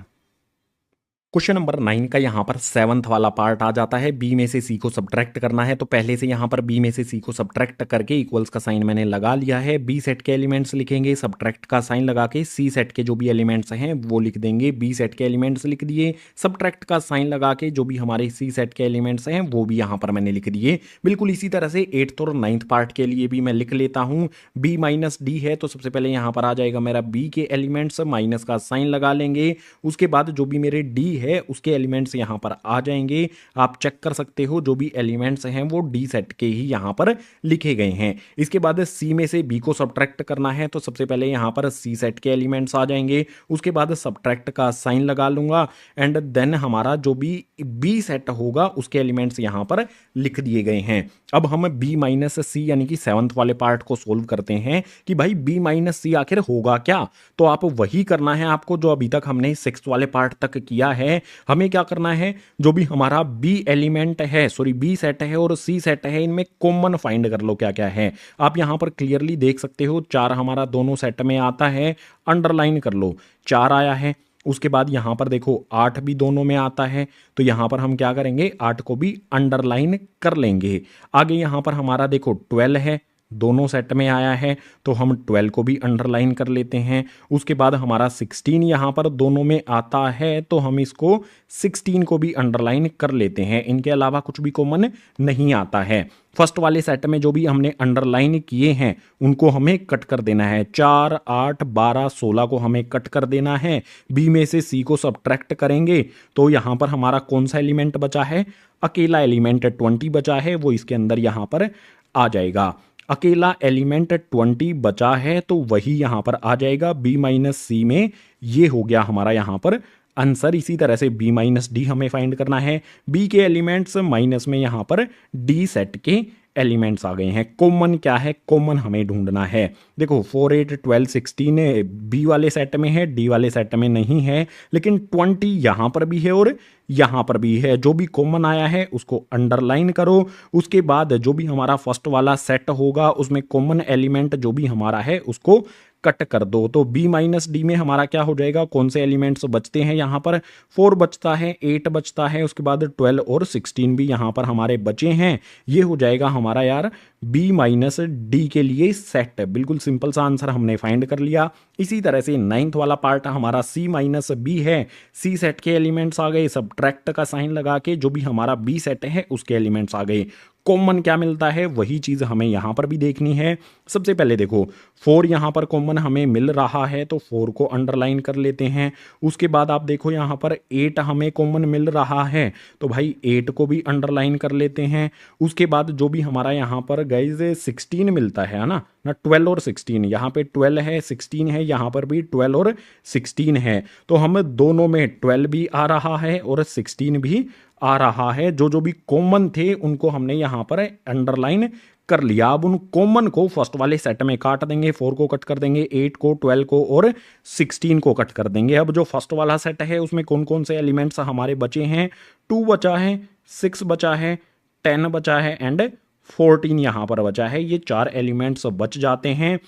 क्वेश्चन नंबर 9 का यहाँ पर 7th वाला पार्ट आ जाता है। बी में से सी को सब्ट्रैक्ट करना है, तो पहले से यहाँ पर बी में से सी को सब्ट्रैक्ट करके इक्वल्स का साइन मैंने लगा लिया है। बी सेट के एलिमेंट्स लिखेंगे, सब्ट्रैक्ट का साइन लगा के सी सेट के जो भी एलिमेंट्स हैं वो लिख देंगे। बी सेट के एलिमेंट्स लिख दिए, सब्ट्रैक्ट का साइन लगा के जो भी हमारे सी सेट के एलिमेंट्स हैं वो भी यहाँ पर मैंने लिख दिए। बिल्कुल इसी तरह से 8th और 9th पार्ट के लिए भी मैं लिख लेता हूँ। बी माइनस डी है तो सबसे पहले यहाँ पर आ जाएगा मेरा बी के एलिमेंट्स, माइनस का साइन लगा लेंगे। उसके बाद जो भी मेरे डी है उसके एलिमेंट्स यहां पर आ जाएंगे। आप चेक कर सकते हो जो भी एलिमेंट्स हैं वो डी सेट के ही यहां पर लिखे गए हैं। इसके बाद सी में से बी को सब्ट्रैक्ट करना है, तो सबसे पहले यहां पर सी सेट के एलिमेंट्स आ जाएंगे। उसके बाद सब्ट्रैक्ट का साइन लगा लूंगा एंड देन हमारा जो भी बी सेट होगा उसके एलिमेंट्स यहां पर लिख दिए गए हैं। अब हम बी माइनस सी यानी कि 7th वाले पार्ट को सोल्व करते हैं कि भाई बी माइनस सी आखिर होगा क्या। तो आप वही करना है आपको जो अभी तक हमने 6th वाले पार्ट तक किया है। हमें क्या करना है, जो भी हमारा बी एलिमेंट है, सॉरी बी सेट है और सी सेट है, इनमें कॉमन फाइंड कर लो क्या क्या है। आप यहां पर क्लियरली देख सकते हो 4 हमारा दोनों सेट में आता है, अंडरलाइन कर लो, 4 आया है। उसके बाद यहां पर देखो 8 भी दोनों में आता है, तो यहां पर हम क्या करेंगे, 8 को भी अंडरलाइन कर लेंगे। आगे यहां पर हमारा देखो 12 है, दोनों सेट में आया है, तो हम 12 को भी अंडरलाइन कर लेते हैं। उसके बाद हमारा 16 यहाँ पर दोनों में आता है, तो हम इसको 16 को भी अंडरलाइन कर लेते हैं। इनके अलावा कुछ भी कॉमन नहीं आता है। फर्स्ट वाले सेट में जो भी हमने अंडरलाइन किए हैं उनको हमें कट कर देना है। 4, 8, 12, 16 को हमें कट कर देना है। बी में से सी को सब्ट्रैक्ट करेंगे तो यहाँ पर हमारा कौन सा एलिमेंट बचा है? अकेला एलिमेंट 20 बचा है, वो इसके अंदर यहाँ पर आ जाएगा। अकेला एलिमेंट 20 बचा है तो वही यहाँ पर आ जाएगा बी माइनस सी में। ये हो गया हमारा यहाँ पर आंसर। इसी तरह से बी माइनस डी हमें फाइंड करना है। बी के एलिमेंट्स माइनस में यहाँ पर डी सेट के एलिमेंट्स आ गए हैं। कॉमन क्या है? कॉमन हमें ढूंढना है। देखो 4, 8, 12, 16 बी वाले सेट में है, डी वाले सेट में नहीं है, लेकिन 20 यहाँ पर भी है और यहाँ पर भी है। जो भी कॉमन आया है उसको अंडरलाइन करो। उसके बाद जो भी हमारा फर्स्ट वाला सेट होगा उसमें कॉमन एलिमेंट जो भी हमारा है उसको कट कर दो। तो बी माइनस डी में हमारा क्या हो जाएगा? कौन से एलिमेंट्स बचते हैं? यहाँ पर 4 बचता है, 8 बचता है, उसके बाद 12 और 16 भी यहाँ पर हमारे बचे हैं। ये हो जाएगा हमारा यार बी माइनस डी के लिए सेट। बिल्कुल सिंपल सा आंसर हमने फाइंड कर लिया। इसी तरह से 9th वाला पार्ट हमारा सी माइनस बी है। सी सेट के एलिमेंट्स आ गए, सब्ट्रैक्ट का साइन लगा के जो भी हमारा बी सेट है उसके एलिमेंट्स आ गए। कॉमन क्या मिलता है वही चीज हमें यहां पर भी देखनी है। सबसे पहले देखो 4 यहां पर कॉमन हमें मिल रहा है तो 4 को अंडरलाइन कर लेते हैं। उसके बाद आप देखो यहां पर 8 हमें कॉमन मिल रहा है तो भाई 8 को भी अंडरलाइन कर लेते हैं। उसके बाद जो भी हमारा यहां पर गाइज 16 मिलता है ना 12 और 16, यहाँ पे 12 है 16 है, यहाँ पर भी 12 और 16 है। तो हम दोनों में 12 भी आ रहा है और 16 भी आ रहा है। जो जो भी कॉमन थे उनको हमने यहाँ पर अंडरलाइन कर लिया। अब उन कॉमन को फर्स्ट वाले सेट में काट देंगे। 4 को कट कर देंगे, 8 को, 12 को और 16 को कट कर देंगे। अब जो फर्स्ट वाला सेट है उसमें कौन कौन से एलिमेंट्स हमारे बचे हैं? 2 बचा है, 6 बचा है, 10 बचा है एंड 14 यहाँ पर बचा है। ये 4 एलिमेंट्स बच जाते हैं।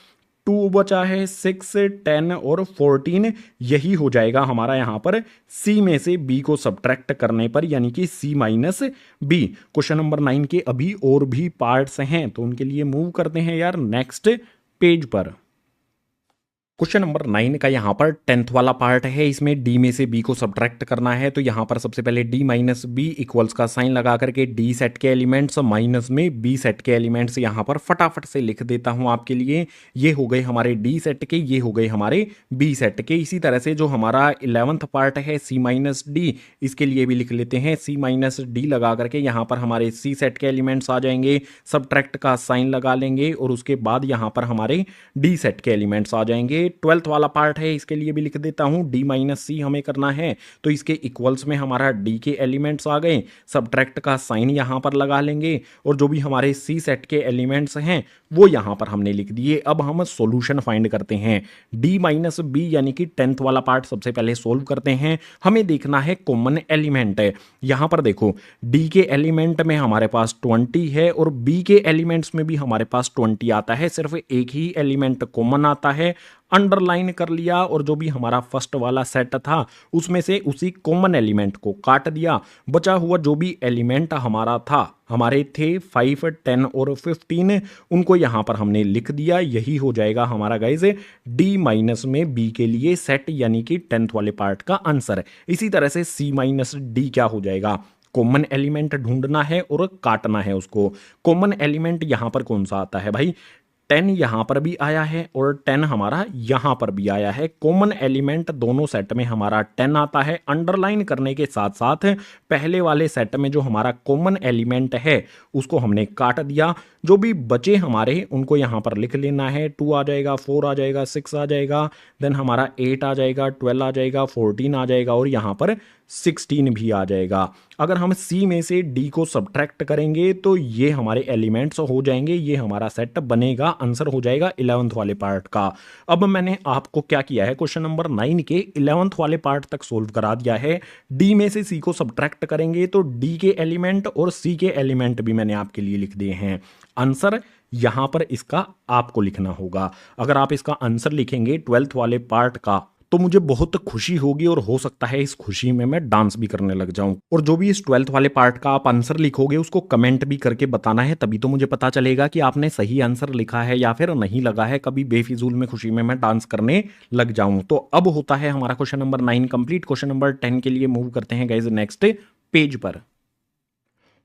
2 बचा है, 6, 10 और 14। यही हो जाएगा हमारा यहाँ पर सी में से बी को सब्ट्रैक्ट करने पर, यानी कि सी माइनस बी। क्वेश्चन नंबर 9 के अभी और भी पार्ट्स हैं तो उनके लिए मूव करते हैं यार नेक्स्ट पेज पर। क्वेश्चन नंबर 9 का यहाँ पर 10th वाला पार्ट है। इसमें d में से b को सब्ट्रैक्ट करना है। तो यहाँ पर सबसे पहले d माइनस बी इक्वल्स का साइन लगा करके d सेट के एलिमेंट्स माइनस में b सेट के एलिमेंट्स यहाँ पर फटाफट से लिख देता हूँ आपके लिए। ये हो गए हमारे d सेट के, ये हो गए हमारे b सेट के। इसी तरह से जो हमारा 11th पार्ट है c माइनस डी, इसके लिए भी लिख लेते हैं। c माइनस डी लगा करके यहाँ पर हमारे c सेट के एलिमेंट्स आ जाएंगे, सब्ट्रैक्ट का साइन लगा लेंगे और उसके बाद यहाँ पर हमारे d सेट के एलिमेंट्स आ जाएंगे। 12th वाला पार्ट है, इसके लिए भी लिख देता हूं। d माइनस सी हमें करना है तो इसके इक्वल्स में हमारा d के एलिमेंट्स आ गए, सब्ट्रैक्ट का साइन यहां पर लगा लेंगे और जो भी हमारे c सेट के एलिमेंट्स हैं वो यहां पर हमने लिख दिए। अब हम सॉल्यूशन फाइंड करते हैं। d माइनस बी यानी कि 10th वाला पार्ट सबसे पहले सोल्व करते हैं। हमें देखना है कॉमन एलिमेंट है। यहां पर देखो d के एलिमेंट में हमारे पास 20 है और b के एलिमेंट्स में भी हमारे पास 20 आता है। सिर्फ एक ही एलिमेंट कॉमन आता है, अंडरलाइन कर लिया और जो भी हमारा फर्स्ट वाला सेट था उसमें से उसी कॉमन एलिमेंट को काट दिया। बचा हुआ जो भी एलिमेंट हमारा था, हमारे थे 5, 10 और 15, उनको यहां पर हमने लिख दिया। यही हो जाएगा हमारा गाइज d माइनस में b के लिए सेट, यानी कि 10th वाले पार्ट का आंसर। इसी तरह से c माइनस डी क्या हो जाएगा? कॉमन एलिमेंट ढूंढना है और काटना है उसको। कॉमन एलिमेंट यहां पर कौन सा आता है भाई? 10 यहां पर भी आया है और 10 हमारा यहां पर भी आया है। कॉमन एलिमेंट दोनों सेट में हमारा 10 आता है। अंडरलाइन करने के साथ साथ पहले वाले सेट में जो हमारा कॉमन एलिमेंट है उसको हमने काट दिया। जो भी बचे हमारे उनको यहां पर लिख लेना है। 2 आ जाएगा, 4 आ जाएगा, 6 आ जाएगा, देन हमारा 8 आ जाएगा, 12 आ जाएगा, 14 आ जाएगा और यहां पर 16 भी आ जाएगा। अगर हम C में से D को सब्ट्रैक्ट करेंगे तो ये हमारे एलिमेंट्स हो जाएंगे, ये हमारा सेट बनेगा। आंसर हो जाएगा 11th वाले पार्ट का। अब मैंने आपको क्या किया है, क्वेश्चन नंबर 9 के 11th वाले पार्ट तक सोल्व करा दिया है। D में से C को सब्ट्रैक्ट करेंगे तो D के एलिमेंट और C के एलिमेंट भी मैंने आपके लिए लिख दिए हैं। आंसर यहां पर इसका आपको लिखना होगा। अगर आप इसका आंसर लिखेंगे 12th वाले पार्ट का तो मुझे बहुत खुशी होगी और हो सकता है इस खुशी में मैं डांस भी करने लग जाऊं। और जो भी इस 12th वाले पार्ट का आप आंसर लिखोगे उसको कमेंट भी करके बताना है, तभी तो मुझे पता चलेगा कि आपने सही आंसर लिखा है या फिर नहीं लगा है। कभी बेफिजूल में खुशी में मैं डांस करने लग जाऊं। तो अब होता है हमारा question number 9 complete. Question number 10 के लिए मूव करते हैं गाइस नेक्स्ट पेज पर।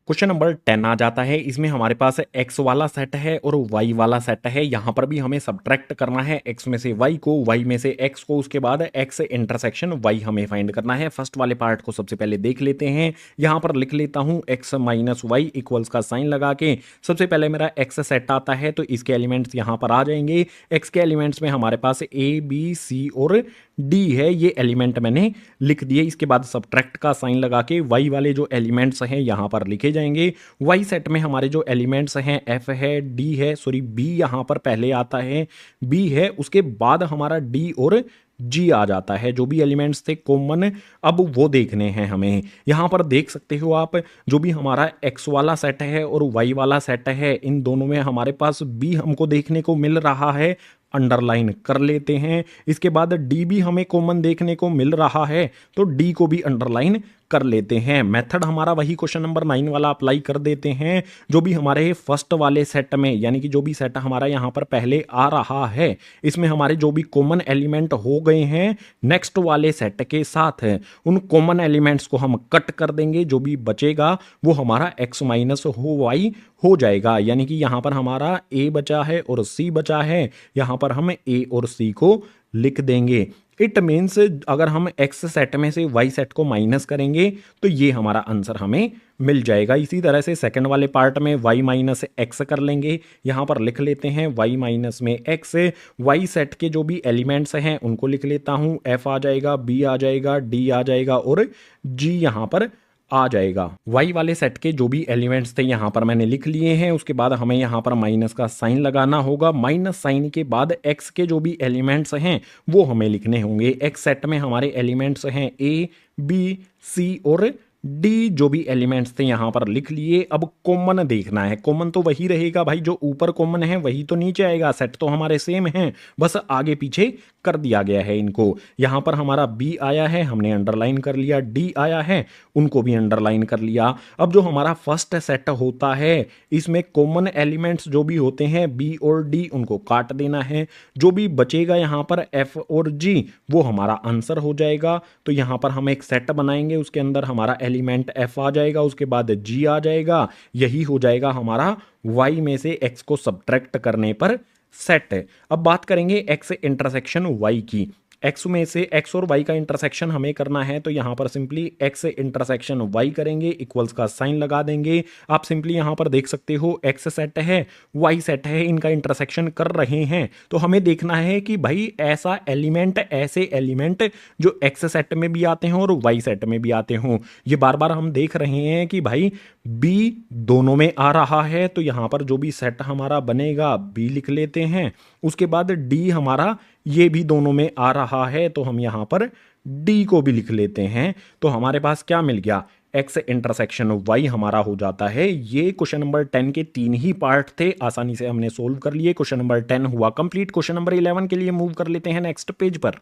क्वेश्चन नंबर 10 आ जाता है। इसमें हमारे पास x वाला सेट है और y वाला सेट है। यहां पर भी हमें सब्ट्रैक्ट करना है x में से y को, y में से x को, उसके बाद x इंटरसेक्शन y हमें फाइंड करना है। फर्स्ट वाले पार्ट को सबसे पहले देख लेते हैं। यहां पर लिख लेता हूं x माइनस वाई इक्वल्स का साइन लगा के। सबसे पहले मेरा x सेट आता है तो इसके एलिमेंट्स यहां पर आ जाएंगे। x के एलिमेंट्स में हमारे पास a b c और d है, ये एलिमेंट मैंने लिख दिए। इसके बाद सब्ट्रैक्ट का साइन लगा के y वाले जो एलिमेंट्स हैं यहां पर लिखे जाएंगे। y सेट में हमारे जो एलिमेंट्स हैं f है, d है, सॉरी b यहां पर पहले आता है, b है, उसके बाद हमारा d और g आ जाता है। जो भी एलिमेंट्स थे कॉमन, अब वो देखने हैं हमें। यहां पर देख सकते हो आप, जो भी हमारा x वाला सेट है और y वाला सेट है, इन दोनों में हमारे पास b हमको देखने को मिल रहा है, अंडरलाइन कर लेते हैं। इसके बाद डी भी हमें कॉमन देखने को मिल रहा है तो डी को भी अंडरलाइन कर लेते हैं। मेथड हमारा वही क्वेश्चन नंबर 9 वाला अप्लाई कर देते हैं। जो भी हमारे फर्स्ट वाले सेट में, यानी कि जो भी सेट हमारा यहां पर पहले आ रहा है, इसमें हमारे जो भी कॉमन एलिमेंट हो गए हैं नेक्स्ट वाले सेट के साथ, उन कॉमन एलिमेंट्स को हम कट कर देंगे। जो भी बचेगा वो हमारा x माइनस हो वाई हो जाएगा। यानी कि यहां पर हमारा a बचा है और c बचा है, यहां पर हम a और c को लिख देंगे। इट मीन्स अगर हम x सेट में से y सेट को माइनस करेंगे तो ये हमारा आंसर हमें मिल जाएगा। इसी तरह से सेकंड वाले पार्ट में y माइनस एक्स कर लेंगे। यहां पर लिख लेते हैं y माइनस में x। y सेट के जो भी एलिमेंट्स हैं उनको लिख लेता हूं, f आ जाएगा, b आ जाएगा, d आ जाएगा और g यहां पर आ जाएगा। y वाले सेट के जो भी एलिमेंट्स थे यहां पर मैंने लिख लिए हैं। उसके बाद हमें यहां पर माइनस का साइन लगाना होगा। माइनस साइन के बाद x के जो भी एलिमेंट्स हैं वो हमें लिखने होंगे। x सेट में हमारे एलिमेंट्स हैं a b c और डी। जो भी एलिमेंट्स थे यहां पर लिख लिए। अब कॉमन देखना है। कॉमन तो वही रहेगा भाई, जो ऊपर कॉमन है वही तो नीचे आएगा। सेट तो हमारे सेम हैं, बस आगे पीछे कर दिया गया है इनको। यहां पर हमारा बी आया है, हमने अंडरलाइन कर लिया। डी आया है, उनको भी अंडरलाइन कर लिया। अब जो हमारा फर्स्ट सेट होता है इसमें कॉमन एलिमेंट्स जो भी होते हैं बी और डी, उनको काट देना है। जो भी बचेगा यहां पर एफ और जी, वो हमारा आंसर हो जाएगा। तो यहां पर हम एक सेट बनाएंगे, उसके अंदर हमारा एलिमेंट एफ आ जाएगा, उसके बाद जी आ जाएगा। यही हो जाएगा हमारा y में से x को सब्ट्रैक्ट करने पर सेट। अब बात करेंगे x इंटरसेक्शन y की। x में से x और y का इंटरसेक्शन हमें करना है, तो यहां पर सिंपली x इंटरसेक्शन y करेंगे, इक्वल्स का साइन लगा देंगे। आप सिंपली यहां पर देख सकते हो x सेट है, y सेट है, इनका इंटरसेक्शन कर रहे हैं। तो हमें देखना है कि भाई ऐसा एलिमेंट, ऐसे एलिमेंट जो x सेट में भी आते हों और y सेट में भी आते हों। ये बार बार हम देख रहे हैं कि भाई b दोनों में आ रहा है, तो यहां पर जो भी सेट हमारा बनेगा b लिख लेते हैं। उसके बाद d हमारा ये भी दोनों में आ रहा है, तो हम यहां पर d को भी लिख लेते हैं। तो हमारे पास क्या मिल गया, x इंटरसेक्शन y हमारा हो जाता है। ये क्वेश्चन नंबर 10 के 3 ही पार्ट थे, आसानी से हमने सोल्व कर लिए। क्वेश्चन नंबर 10 हुआ कंप्लीट। क्वेश्चन नंबर 11 के लिए मूव कर लेते हैं नेक्स्ट पेज पर।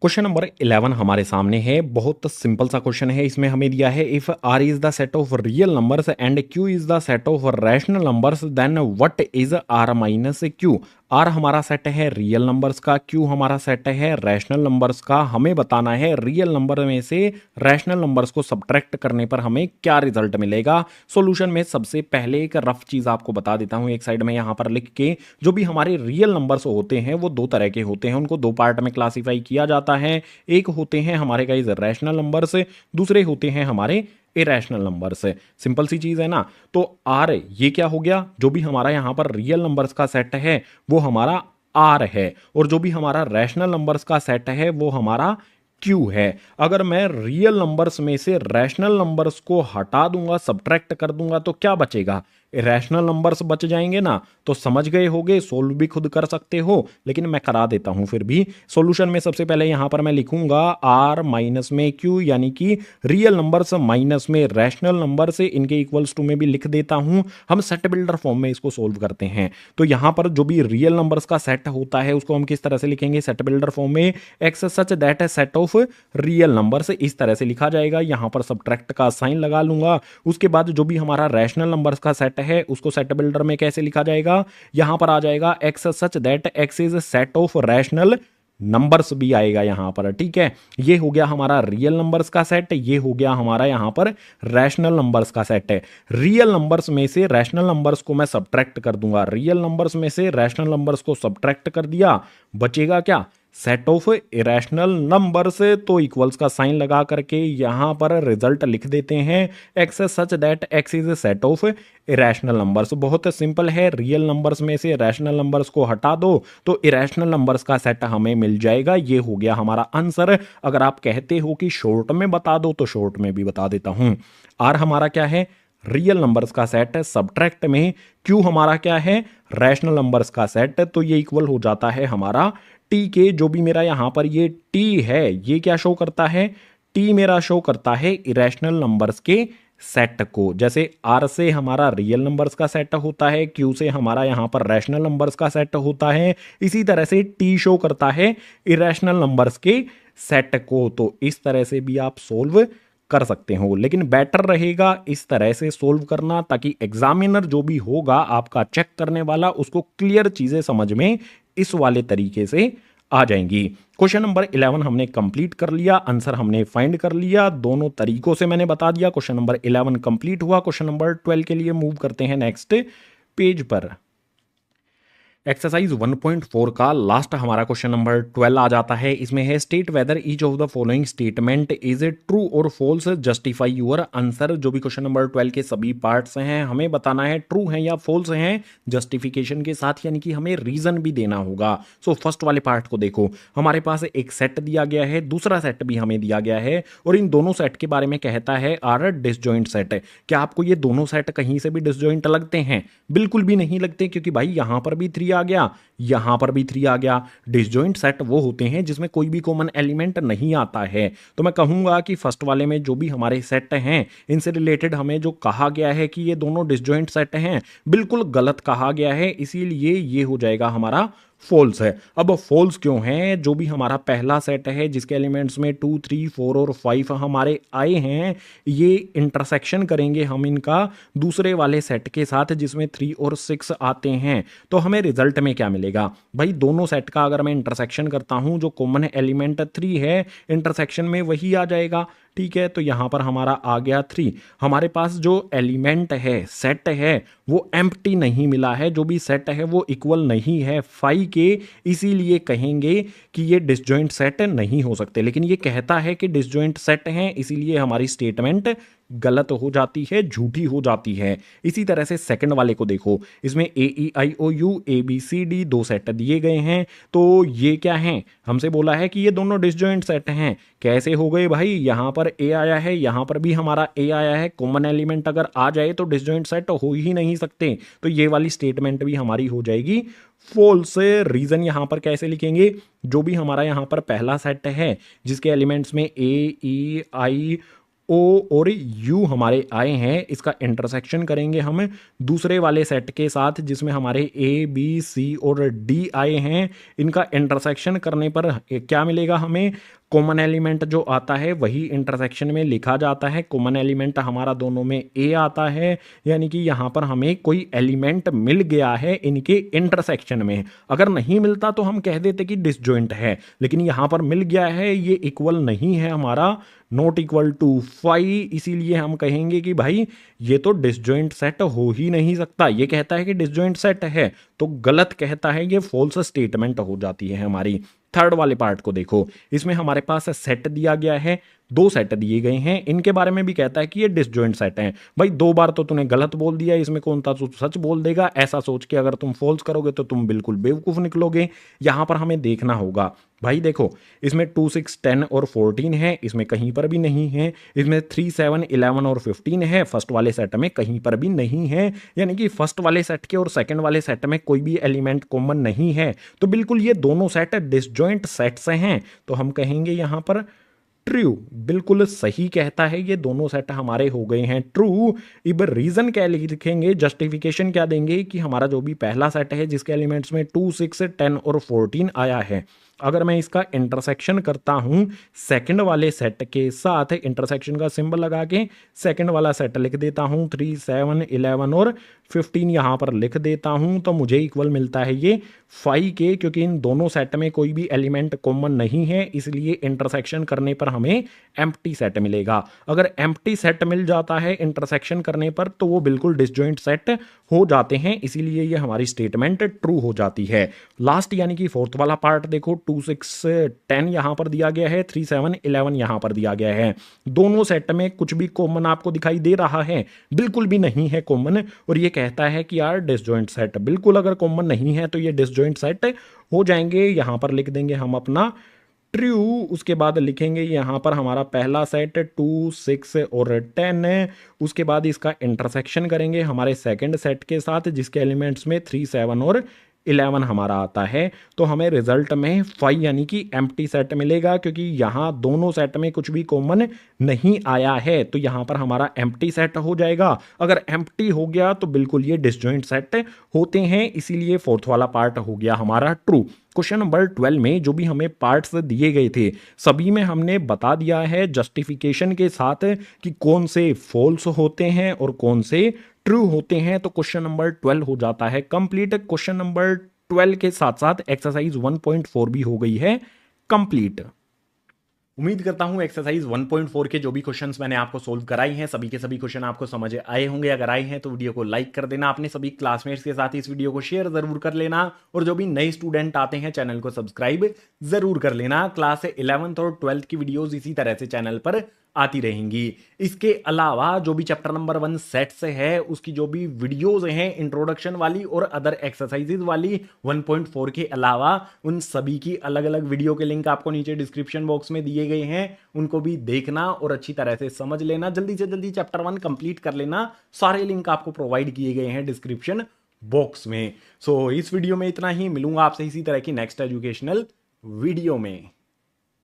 क्वेश्चन नंबर 11 हमारे सामने है। बहुत सिंपल सा क्वेश्चन है। इसमें हमें दिया है if r is the set of real numbers and q is the set of rational numbers then what is r minus q। r हमारा सेट है रियल नंबर्स का, q हमारा सेट है रैशनल नंबर्स का। हमें बताना है रियल नंबर में से रैशनल नंबर्स को सब्ट्रैक्ट करने पर हमें क्या रिजल्ट मिलेगा। सॉल्यूशन में सबसे पहले एक रफ चीज आपको बता देता हूं, एक साइड में यहां पर लिख के। जो भी हमारे रियल नंबर्स होते हैं वो दो तरह के होते हैं, उनको दो पार्ट में क्लासीफाई किया जाता है। एक होते हैं हमारे गाइस रैशनल नंबर्स, दूसरे होते हैं हमारे इरेशनल नंबर्स। सिंपल सी चीज है ना। तो आर ये क्या हो गया, जो भी हमारा यहां पर रियल नंबर्स का सेट है वो हमारा आर है, और जो भी हमारा रैशनल नंबर्स का सेट है वो हमारा क्यू है। अगर मैं रियल नंबर्स में से रैशनल नंबर्स को हटा दूंगा, सब्ट्रैक्ट कर दूंगा, तो क्या बचेगा, रैशनल नंबर्स बच जाएंगे ना, तो समझ गए होगे, सोल्व भी खुद कर सकते हो, लेकिन मैं करा देता हूं फिर भी। सॉल्यूशन में सबसे पहले यहां पर मैं लिखूंगा आर माइनस में क्यू, यानी कि रियल नंबर्स माइनस में रैशनल नंबर से, इनके इक्वल्स टू में भी लिख देता हूं। हम सेट बिल्डर फॉर्म में इसको सोल्व करते हैं। तो यहां पर जो भी रियल नंबर्स का सेट होता है उसको हम किस तरह से लिखेंगे सेट बिल्डर फॉर्म में, x such that set of real number से इस तरह से लिखा जाएगा। यहां पर सब्ट्रैक्ट का साइन लगा लूंगा। उसके बाद जो भी हमारा रैशनल नंबर्स का सेट है उसको सेट बिल्डर में कैसे लिखा जाएगा, यहां पर आ जाएगा x such that x is set of rational numbers भी आएगा यहां पर। ठीक है, ये हो गया हमारा रियल नंबर्स का सेट, ये हो गया हमारा यहां पर रैशनल नंबर्स का सेट है। रियल नंबर्स में से रैशनल नंबर्स को मैं सब्ट्रैक्ट कर दूंगा, रियल नंबर्स में से रैशनल नंबर्स को सब्ट्रैक्ट कर दिया, बचेगा क्या, सेट ऑफ इरेशनल नंबर से। तो इक्वल्स का साइन लगा करके यहां पर रिजल्ट लिख देते हैं, x such that x is set of irrational numbers. बहुत सिंपल है, रियल नंबर्स में से रैशनल नंबर्स को हटा दो तो इरेशनल नंबर्स का सेट हमें मिल जाएगा। ये हो गया हमारा आंसर। अगर आप कहते हो कि शॉर्ट में बता दो तो शॉर्ट में भी बता देता हूं। आर हमारा क्या है, रियल नंबर्स का सेट है, सब्ट्रैक्ट में क्यू हमारा क्या है, रैशनल नंबर्स का सेट। तो ये इक्वल हो जाता है हमारा टी के, जो भी मेरा यहां पर ये टी है ये क्या शो करता है, टी मेरा शो करता है इरेशनल नंबर्स के सेट को। जैसे आर से हमारा रियल नंबर्स का सेट होता है, क्यू से हमारा यहां पर रैशनल नंबर्स का सेट होता है, इसी तरह से टी शो करता है इरेशनल नंबर्स के सेट को। तो इस तरह से भी आप सोल्व कर सकते हो, लेकिन बेटर रहेगा इस तरह से सोल्व करना, ताकि एग्जामिनर जो भी होगा आपका चेक करने वाला उसको क्लियर चीजें समझ में इस वाले तरीके से आ जाएंगी। क्वेश्चन नंबर 11 हमने कंप्लीट कर लिया, आंसर हमने फाइंड कर लिया, दोनों तरीकों से मैंने बता दिया। क्वेश्चन नंबर 11 कंप्लीट हुआ। क्वेश्चन नंबर 12 के लिए मूव करते हैं नेक्स्ट पेज पर। एक्सरसाइज 1.4 का लास्ट हमारा क्वेश्चन नंबर 12 आ जाता है। इसमें है state whether each of the following statement is a true और फॉल्स, जस्टिफाई योर आंसर। जो भी क्वेश्चन नंबर 12 के सभी पार्ट्स हैं हमें बताना है ट्रू हैं या फॉल्स हैं, जस्टिफिकेशन के साथ, यानी कि हमें रीजन भी देना होगा। सो फर्स्ट वाले पार्ट को देखो, हमारे पास एक सेट दिया गया है, दूसरा सेट भी हमें दिया गया है, और इन दोनों सेट के बारे में कहता है आर डिसजॉइंट सेट। क्या आपको ये दोनों सेट कहीं से भी डिसजॉइंट लगते हैं? बिल्कुल भी नहीं लगते, क्योंकि भाई यहां पर भी 3 आ गया, यहां पर भी 3 आ गया। डिसजॉइंट सेट वो होते हैं जिसमें कोई भी कॉमन एलिमेंट नहीं आता है। तो मैं कहूंगा कि फर्स्ट वाले में जो भी हमारे सेट हैं इनसे रिलेटेड हमें जो कहा गया है कि ये दोनों डिसजॉइंट सेट हैं, बिल्कुल गलत कहा गया है, इसीलिए ये हो जाएगा हमारा फॉल्स है। अब फॉल्स क्यों है? जो भी हमारा पहला सेट है जिसके एलिमेंट्स में 2, 3, 4 और 5 हमारे आए हैं, ये इंटरसेक्शन करेंगे हम इनका दूसरे वाले सेट के साथ जिसमें 3 और 6 आते हैं, तो हमें रिजल्ट में क्या मिलेगा भाई? दोनों सेट का अगर मैं इंटरसेक्शन करता हूं, जो कॉमन एलिमेंट 3 है इंटरसेक्शन में वही आ जाएगा। ठीक है, तो यहां पर हमारा आ गया 3। हमारे पास जो एलिमेंट है, सेट है, वो एम्प्टी नहीं मिला है, जो भी सेट है वो इक्वल नहीं है 5 के, इसीलिए कहेंगे कि ये डिसजॉइंट सेट नहीं हो सकते। लेकिन ये कहता है कि डिसजॉइंट सेट हैं, इसीलिए हमारी स्टेटमेंट गलत हो जाती है, झूठी हो जाती है। इसी तरह से सेकंड वाले को देखो, इसमें AEIOU ABCD 2 सेट दिए गए हैं, तो ये क्या हैं? हमसे बोला है कि ये दोनों डिसजॉइंट सेट हैं। कैसे हो गए भाई? यहां पर A आया है, यहां पर भी हमारा A आया है, कॉमन एलिमेंट अगर आ जाए तो डिसजॉइंट सेट हो ही नहीं सकते। तो ये वाली स्टेटमेंट भी हमारी हो जाएगी फॉल्स। रीजन यहां पर कैसे लिखेंगे? जो भी हमारा यहां पर पहला सेट है जिसके एलिमेंट्स में AEI O और U हमारे आए हैं, इसका इंटरसेक्शन करेंगे हम दूसरे वाले सेट के साथ जिसमें हमारे A, B, C और D आए हैं। इनका इंटरसेक्शन करने पर क्या मिलेगा हमें? कॉमन एलिमेंट जो आता है वही इंटरसेक्शन में लिखा जाता है। कॉमन एलिमेंट हमारा दोनों में A आता है, यानी कि यहाँ पर हमें कोई एलिमेंट मिल गया है इनके इंटरसेक्शन में। अगर नहीं मिलता तो हम कह देते कि डिसजॉइंट है, लेकिन यहाँ पर मिल गया है, ये इक्वल नहीं है हमारा, नॉट इक्वल टू 5, इसीलिए हम कहेंगे कि भाई ये तो डिसजॉइंट सेट हो ही नहीं सकता। ये कहता है कि डिसजॉइंट सेट है, तो गलत कहता है, ये फॉल्स स्टेटमेंट हो जाती है हमारी। थर्ड वाले पार्ट को देखो, इसमें हमारे पास सेट दिया गया है, दो सेट दिए गए हैं, इनके बारे में भी कहता है कि ये डिसजॉइंट सेट हैं। भाई 2 बार तो तूने गलत बोल दिया, इसमें कौन सा तू सच बोल देगा, ऐसा सोच के अगर तुम फॉल्स करोगे तो तुम बिल्कुल बेवकूफ़ निकलोगे। यहाँ पर हमें देखना होगा, भाई देखो इसमें 2, 6, 10 और 14 है, इसमें कहीं पर भी नहीं है। इसमें 3, 7, 11 और 15 है, फर्स्ट वाले सेट में कहीं पर भी नहीं है। यानी कि फर्स्ट वाले सेट के और सेकंड वाले सेट में कोई भी एलिमेंट कॉमन नहीं है। तो बिल्कुल ये दोनों सेट डिसजॉइंट सेट्स हैं। तो हम कहेंगे यहाँ पर ट्रू, बिल्कुल सही कहता है, ये दोनों सेट हमारे हो गए हैं ट्रू। अब रीजन क्या लिखेंगे, जस्टिफिकेशन क्या देंगे कि हमारा जो भी पहला सेट है जिसके एलिमेंट्स में 2, 6, 10 और 14 आया है, अगर मैं इसका इंटरसेक्शन करता हूं सेकंड वाले सेट के साथ, इंटरसेक्शन का सिंबल लगा के सेकंड वाला सेट लिख देता हूं, 3, 7, 11 और 15 यहां पर लिख देता हूं, तो मुझे इक्वल मिलता है ये 5 के, क्योंकि इन दोनों सेट में कोई भी एलिमेंट कॉमन नहीं है, इसलिए इंटरसेक्शन करने पर हमें एम्प्टी सेट मिलेगा। अगर एम्प्टी सेट मिल जाता है इंटरसेक्शन करने पर तो वो बिल्कुल डिसजॉइंट सेट हो जाते हैं, इसीलिए ये हमारी स्टेटमेंट ट्रू हो जाती है। लास्ट यानी कि फोर्थ वाला पार्ट देखो, 2, 6, 10 यहां पर दिया गया है, 3, 7, 11 यहां पर दिया गया है। दोनों सेट में कुछ भी कॉमन आपको दिखाई दे रहा है, बिल्कुल भी नहीं है कॉमन, और ये कहता है कि यार डिसजॉइंट सेट, बिल्कुल अगर कॉमन नहीं है तो ये डिसजॉइंट सेट हो जाएंगे। यहां पर लिख देंगे हम अपना ट्रू, उसके बाद लिखेंगे यहाँ पर हमारा पहला सेट 2, 6 और 10 है, उसके बाद इसका इंटरसेक्शन करेंगे हमारे सेकंड सेट के साथ जिसके एलिमेंट्स में 3, 7 और 11 हमारा आता है, तो हमें रिजल्ट में 5 यानी कि एम्प्टी सेट मिलेगा, क्योंकि यहाँ दोनों सेट में कुछ भी कॉमन नहीं आया है, तो यहाँ पर हमारा एम्प्टी सेट हो जाएगा। अगर एम्प्टी हो गया तो बिल्कुल ये डिसजॉइंट सेट होते हैं, इसीलिए फोर्थ वाला पार्ट हो गया हमारा ट्रू। क्वेश्चन नंबर 12 में जो भी हमें पार्ट्स दिए गए थे सभी में हमने बता दिया है जस्टिफिकेशन के साथ कि कौन से फॉल्स होते हैं और कौन से ट्रू होते हैं। तो क्वेश्चन नंबर 12 हो जाता है कंप्लीट। क्वेश्चन नंबर 12 के साथ साथ एक्सरसाइज 1.4 भी हो गई है कंप्लीट। उम्मीद करता हूं एक्सरसाइज 1.4 के जो भी क्वेश्चंस मैंने आपको सोल्व कराई हैं सभी के सभी क्वेश्चन आपको समझ आए होंगे। अगर आए हैं तो वीडियो को लाइक कर देना, अपने सभी क्लासमेट्स के साथ इस वीडियो को शेयर जरूर कर लेना, और जो भी नए स्टूडेंट आते हैं चैनल को सब्सक्राइब जरूर कर लेना। क्लास 11th और 12th की वीडियोज इसी तरह से चैनल पर आती रहेंगी। इसके अलावा जो भी चैप्टर नंबर 1 सेट से है उसकी जो भी वीडियोज हैं इंट्रोडक्शन वाली और अदर एक्सरसाइजेज वाली 1.4 के अलावा, उन सभी की अलग अलग वीडियो के लिंक आपको नीचे डिस्क्रिप्शन बॉक्स में दिए गए हैं, उनको भी देखना और अच्छी तरह से समझ लेना। जल्दी से जल्दी चैप्टर 1 कंप्लीट कर लेना, सारे लिंक आपको प्रोवाइड किए गए हैं डिस्क्रिप्शन बॉक्स में। सो इस वीडियो में इतना ही, मिलूंगा आपसे इसी तरह की नेक्स्ट एजुकेशनल वीडियो में।